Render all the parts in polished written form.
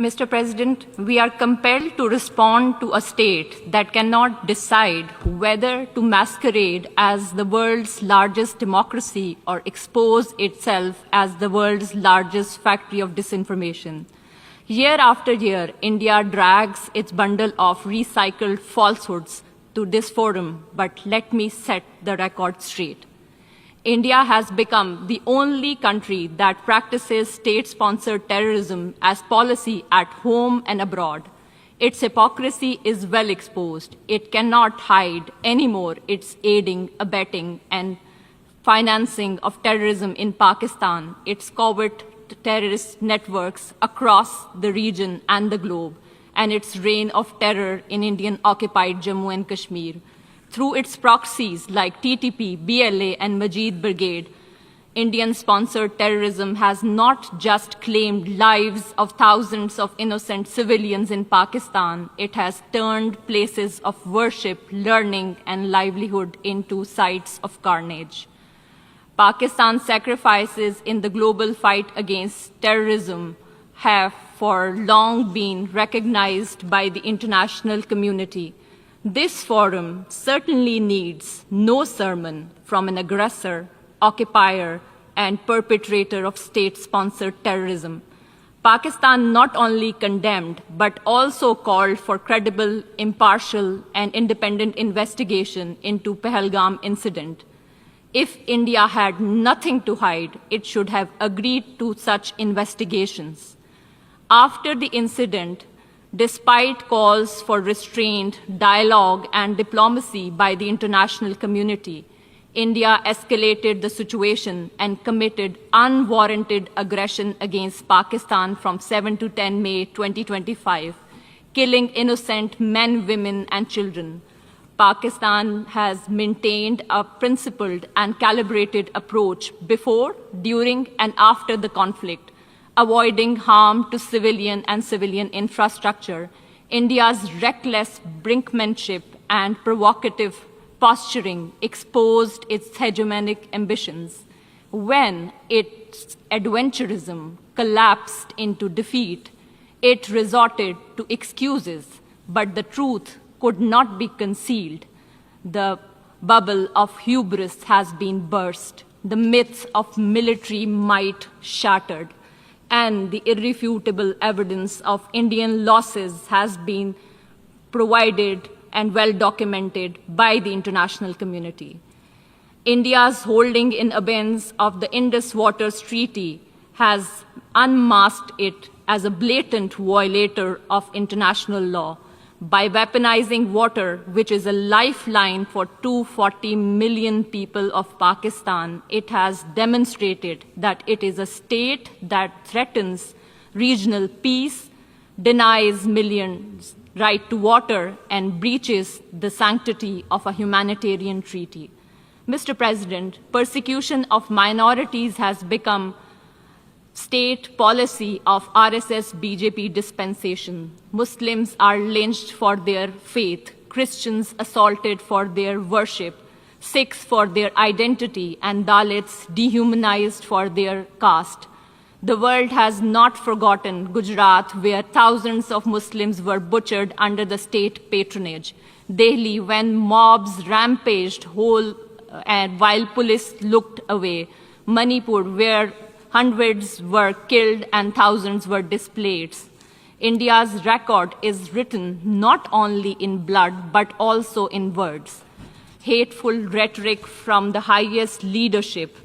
Mr. President, we are compelled to respond to a state that cannot decide whether to masquerade as the world's largest democracy or expose itself as the world's largest factory of disinformation. Year after year, India drags its bundle of recycled falsehoods to this forum, but let me set the record straight. India has become the only country that practices state-sponsored terrorism as policy at home and abroad. Its hypocrisy is well exposed. It cannot hide anymore its aiding, abetting, and financing of terrorism in Pakistan, its covert terrorist networks across the region and the globe, and its reign of terror in Indian-occupied Jammu and Kashmir. Through its proxies like TTP, BLA, and Majid Brigade, Indian-sponsored terrorism has not just claimed lives of thousands of innocent civilians in Pakistan, it has turned places of worship, learning, and livelihood into sites of carnage. Pakistan's sacrifices in the global fight against terrorism have for long been recognized by the international community. This forum certainly needs no sermon from an aggressor, occupier, and perpetrator of state-sponsored terrorism. Pakistan not only condemned, but also called for credible, impartial, and independent investigation into Pahalgam incident. If India had nothing to hide, it should have agreed to such investigations. After the incident, despite calls for restraint, dialogue, and diplomacy by the international community, India escalated the situation and committed unwarranted aggression against Pakistan from 7 to 10 May 2025, killing innocent men, women, and children. Pakistan has maintained a principled and calibrated approach before, during, and after the conflict, avoiding harm to civilian and civilian infrastructure. India's reckless brinkmanship and provocative posturing exposed its hegemonic ambitions. When its adventurism collapsed into defeat, it resorted to excuses, but the truth could not be concealed. The bubble of hubris has been burst, the myths of military might shattered, and the irrefutable evidence of Indian losses has been provided and well documented by the international community. India's holding in abeyance of the Indus Waters Treaty has unmasked it as a blatant violator of international law. By weaponizing water, which is a lifeline for 240 million people of Pakistan, it has demonstrated that it is a state that threatens regional peace, denies millions right to water, and breaches the sanctity of a humanitarian treaty. Mr. President, persecution of minorities has become state policy of RSS BJP dispensation. Muslims are lynched for their faith, Christians assaulted for their worship, Sikhs for their identity, and Dalits dehumanized for their caste. The world has not forgotten Gujarat, where thousands of Muslims were butchered under the state patronage. Delhi, when mobs rampaged while police looked away. Manipur, where hundreds were killed and thousands were displaced. India's record is written not only in blood, but also in words. Hateful rhetoric from the highest leadership,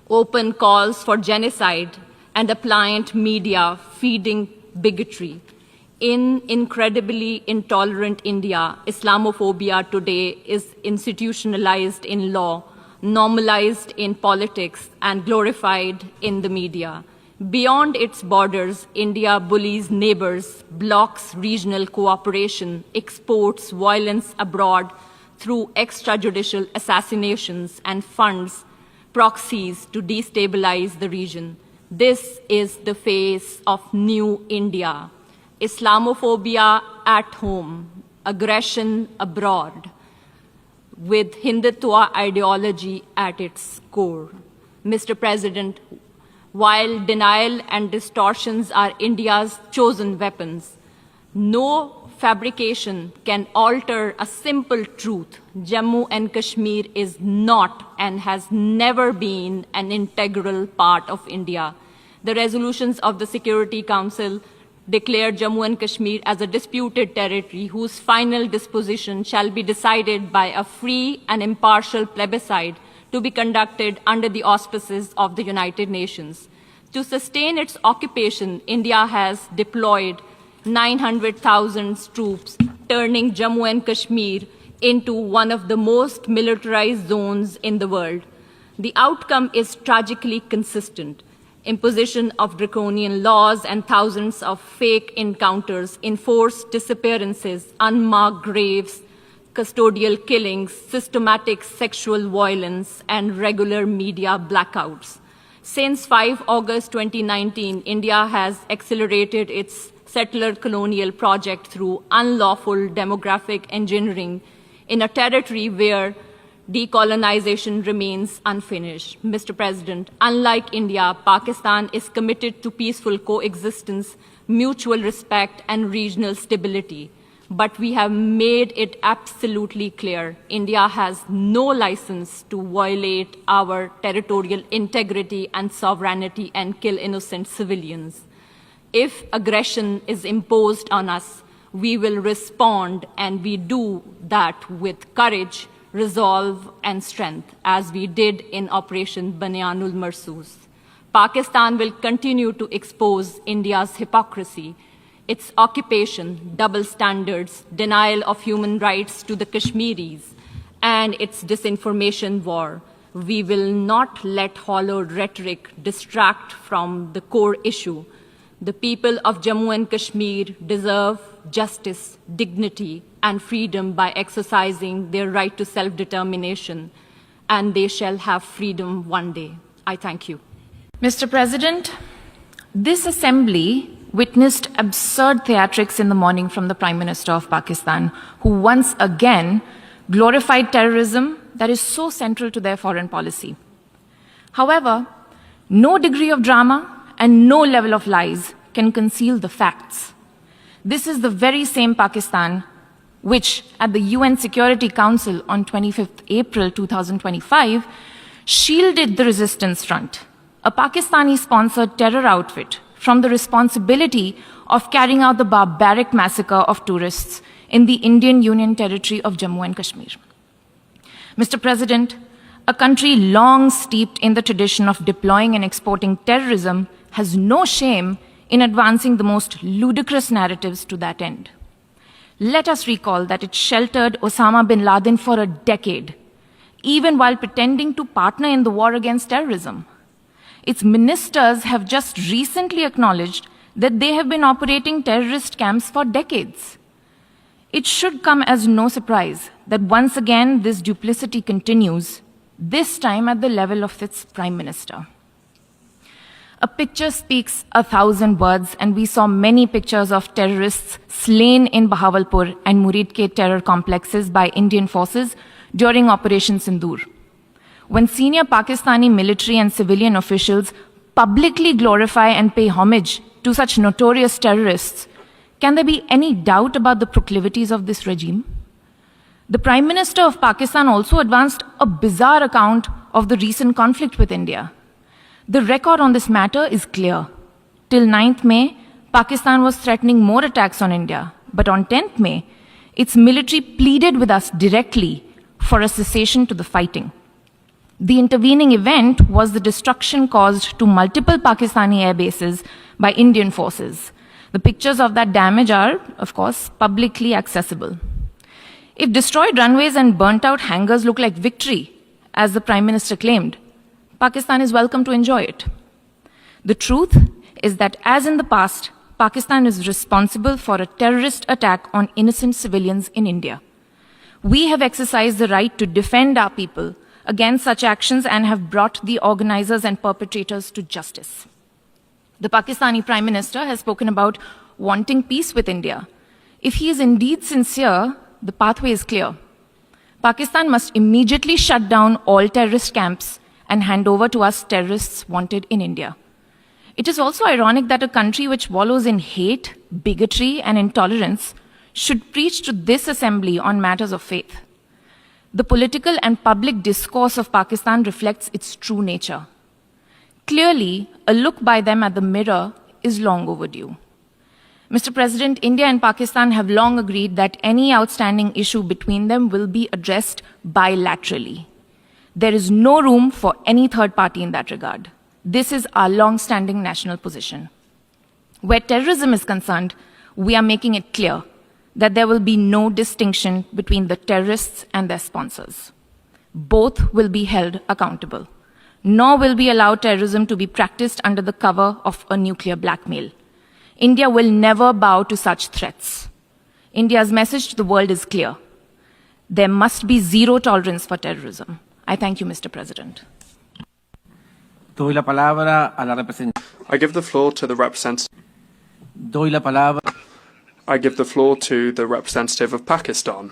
open calls for genocide, and a pliant media feeding bigotry. In incredibly intolerant India, Islamophobia today is institutionalized in law, normalized in politics, and glorified in the media. Beyond its borders, India bullies neighbors, blocks regional cooperation, exports violence abroad through extrajudicial assassinations, and funds proxies to destabilize the region. This is the face of new India. Islamophobia at home, aggression abroad, with Hindutva ideology at its core. Mr. President, while denial and distortions are India's chosen weapons. No fabrication can alter a simple truth. Jammu and Kashmir is not and has never been an integral part of India. The resolutions of the Security Council declare Jammu and Kashmir as a disputed territory whose final disposition shall be decided by a free and impartial plebiscite to be conducted under the auspices of the United Nations. To sustain its occupation, India has deployed 900,000 troops, turning Jammu and Kashmir into one of the most militarized zones in the world. The outcome is tragically consistent. Imposition of draconian laws and thousands of fake encounters, enforced disappearances, unmarked graves, custodial killings, systematic sexual violence, and regular media blackouts. Since 5 August 2019, India has accelerated its settler colonial project through unlawful demographic engineering in a territory where decolonization remains unfinished. Mr. President, unlike India, Pakistan is committed to peaceful coexistence, mutual respect, and regional stability. But we have made it absolutely clear India has no license to violate our territorial integrity and sovereignty and kill innocent civilians. If aggression is imposed on us, we will respond, and we do that with courage, resolve, and strength, as we did in Operation Banyanul Marsoos. Pakistan will continue to expose India's hypocrisy, its occupation, double standards, denial of human rights to the Kashmiris, and its disinformation war. We will not let hollow rhetoric distract from the core issue. The people of Jammu and Kashmir deserve justice, dignity, and freedom by exercising their right to self-determination, and they shall have freedom one day. I thank you. Mr. President, this assembly witnessed absurd theatrics in the morning from the Prime Minister of Pakistan, who once again glorified terrorism that is so central to their foreign policy. However, no degree of drama and no level of lies can conceal the facts. This is the very same Pakistan which, at the UN Security Council on 25th April 2025, shielded the Resistance Front, a Pakistani-sponsored terror outfit, from the responsibility of carrying out the barbaric massacre of tourists in the Indian Union territory of Jammu and Kashmir. Mr. President, a country long steeped in the tradition of deploying and exporting terrorism has no shame in advancing the most ludicrous narratives to that end. Let us recall that it sheltered Osama bin Laden for a decade, even while pretending to partner in the war against terrorism. Its ministers have just recently acknowledged that they have been operating terrorist camps for decades. It should come as no surprise that once again this duplicity continues, this time at the level of its Prime Minister. A picture speaks 1,000 words, and we saw many pictures of terrorists slain in Bahawalpur and Muridke terror complexes by Indian forces during Operation Sindoor. When senior Pakistani military and civilian officials publicly glorify and pay homage to such notorious terrorists, can there be any doubt about the proclivities of this regime? The Prime Minister of Pakistan also advanced a bizarre account of the recent conflict with India. The record on this matter is clear. Till 9th May, Pakistan was threatening more attacks on India. But on 10th May, its military pleaded with us directly for a cessation to the fighting. The intervening event was the destruction caused to multiple Pakistani air bases by Indian forces. The pictures of that damage are, of course, publicly accessible. If destroyed runways and burnt-out hangars look like victory, as the Prime Minister claimed, Pakistan is welcome to enjoy it. The truth is that, as in the past, Pakistan is responsible for a terrorist attack on innocent civilians in India. We have exercised the right to defend our people against such actions and have brought the organizers and perpetrators to justice. The Pakistani Prime Minister has spoken about wanting peace with India. If he is indeed sincere, the pathway is clear. Pakistan must immediately shut down all terrorist camps and hand over to us terrorists wanted in India. It is also ironic that a country which wallows in hate, bigotry, and intolerance should preach to this assembly on matters of faith. The political and public discourse of Pakistan reflects its true nature. Clearly, a look by them at the mirror is long overdue. Mr. President, India and Pakistan have long agreed that any outstanding issue between them will be addressed bilaterally. There is no room for any third party in that regard. This is our long-standing national position. Where terrorism is concerned, we are making it clear that there will be no distinction between the terrorists and their sponsors. Both will be held accountable. Nor will we allow terrorism to be practiced under the cover of a nuclear blackmail. India will never bow to such threats. India's message to the world is clear. There must be zero tolerance for terrorism. I thank you, Mr. President. Doy la palabra a la representante. I give the floor to the representative. Doy la palabra. I give the floor to the representative of Pakistan.